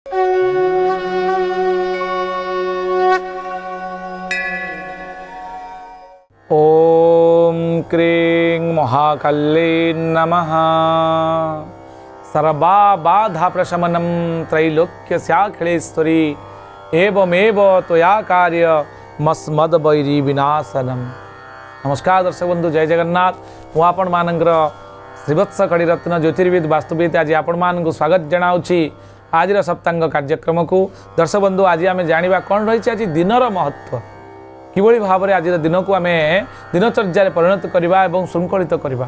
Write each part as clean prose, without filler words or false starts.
ओम क्रीं महाकाल्यै नमः। सर्वबाधा प्रशमनं त्रैलोक्यस्याखिलेश्वरी एवमेव त्वया कार्य मस्मद्वैरी विनाशनम। नमस्कार दर्शक बंधु, जय जगन्नाथ। मु आपण मानकर श्रीवत्स कड़ीरत्न ज्योतिर्विद वास्तुविद आज आपण मान स्वागत जनाऊँगी आज सप्तांग कार्यक्रम को। दर्शक बंधु, आज आम जाना कौन रही आज दिनर महत्व, किभली भाव में आज दिन को आम दिनचर्या परिणत करवा और श्रृंखलित करवा।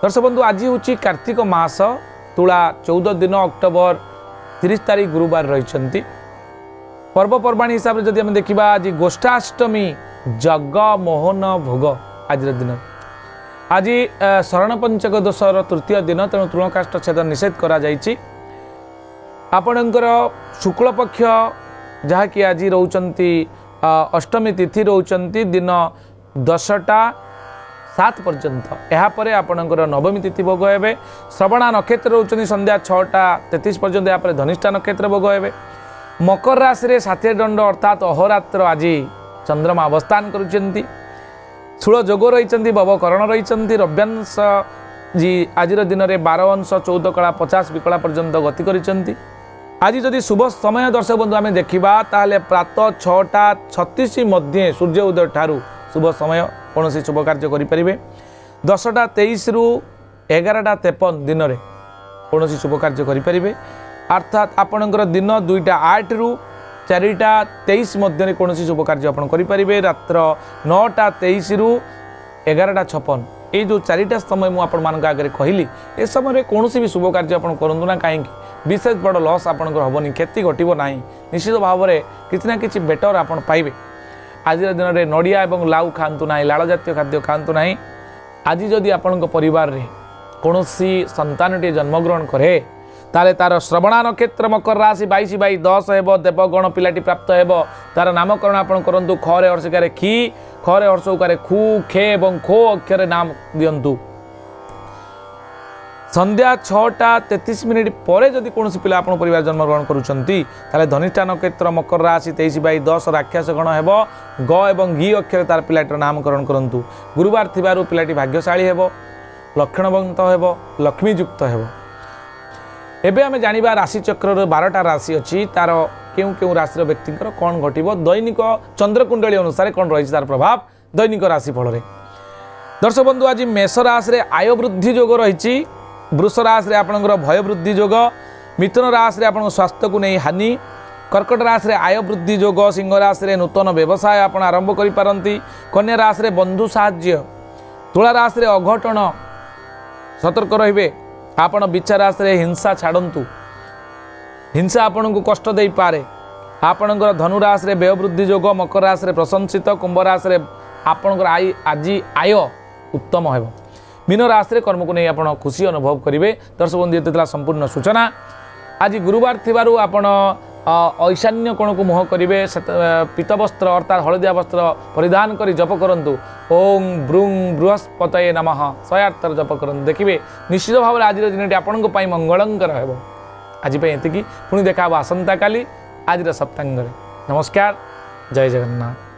दर्शक बंधु, आज हूँ कार्तिक मास तुला 14 दिन अक्टोबर 30 तारीख गुरुवार रही। पर्वपर्वाणी हिसाब से जब देखा आज गोष्ठाष्टमी जगमोहन भोग आज दिन। आज शरण पंचक दोषर तृतीय दिन, तेणु तृणकाष्ठ छेद निषेध करा जायछि। आपणकर शुक्ल पक्ष जहाँकि आज रोचंती अष्टमी तिथि रोचंती दिन 10टा 7 पर्यंत। यापर आपणकर नवमी तिथि भोग हे। श्रवणा नक्षत्र रोचंती संध्या 6टा 33 पर्यंत। यापर धनिष्ठा नक्षत्र भोग हे। मकर राशि साथी दंड अर्थात अहोरात्र आज चंद्रमा अवस्थान करुचंती। स्थूल जोग रही भवकरण रही। रव्यांश जी आज दिन में 12 अंश 14 कला 50 विकला पर्यंत गति करिसेंती। आज जदि शुभ समय दर्शक बंधु आम देखा ताले प्रातः 6टा 36 मध्य सूर्य उदय ठारू शुभ समय कौन शुभ कार्य करें। 10टा 23 रु 11टा 53 दिन में कौन शुभ कार्य करें। अर्थात आपणकर दिन 2टा 8 रु 4टा 23 मध्य कौन शुभ कार्य आप करें। रात्र 9टा 23 रु 11टा 56 ये जो 4टा समय मुझे आगे कहली ए समय कौन भी शुभ कार्य आप करूँ ना, कहीं विशेष बड़ लॉस आपंकर हेनी, क्षति घटो ना। निश्चित भाव में किसी ना कि बेटर आप पाइबे। आज दिन में नड़िया और लाउ खातु ना, लाड़ जातीय खाद्य खातु ना। आज जदि आपण परिवार रे कौन संतानटी जन्मग्रहण करे ताले तार श्रवणा नक्षत्र मकर राशि 22/10 हेब। देवगण पिलाटी प्राप्त हेब। तार नामकरण आपण करंतु। खरे हर्षिकार खी, खरे हर्षकार खू, खे और खो अक्षर नाम दिंतु। संध्या 6टा 33 मिनिट पर जदि कौन पिला आप परिवार जन्मग्रहण करुँच धनिष्ठा नक्षत्र मकर राशि 23/10 राक्षस गण हेब। ग एवं घी अक्षर तार पिलाटर नामकरण करंतु। गुरुवार थिबारु पिलाटी भाग्यशाली हेब, लक्षणवंत हेब, लक्ष्मीयुक्त हेब। एबे आमे जानिबा राशि चक्र 12टा राशि अच्छी, तार केउ केउ राशि व्यक्ति कौन घटो दैनिक चंद्रकुंडली अनुसार कौन रही तार प्रभाव दैनिक राशिफल में। दर्शक बंधु, आज मेष राशि आय वृद्धि योग रही। वृष राशि आपणकर भय वृद्धि योग। मिथुन राशि आप स्वास्थ्य को नहीं हानि। कर्कट राशि आय वृद्धि योग। सिंह राशि नूतन व्यवसाय आप आरंभ करिपारंती। कन्या राशि बंधु साहाय्य। तुला राशि अघटन सतर्क रहिबे। आपण बिच्छा राशि हिंसा छाड़तु, हिंसा आपण को कष्ट दे पारे। आपणकर धनु राशि व्यय वृद्धि योग। मकर राशि प्रशंसित। कुंभ राशि आपणकर आज आय उत्तम हो। मीन राशि कर्म को नहीं आप खुशी अनुभव करेंगे। दर्शक बंधु, ये संपूर्ण सूचना। आज गुरुवार थिबारु आपण ईशान्य कोण को मुह करेंगे। पीत वस्त्र अर्थात हलदिया वस्त्र परिधान कर जप करंतु। ओं ब्रूं बृहस्पतये नमः 108 थर जप करंतु। देखिए निश्चित भाव में आज दिन आपण मंगलंकर हो। आज ये पुणी देखा आसंता काली आज सप्तांग। नमस्कार, जय जगन्नाथ।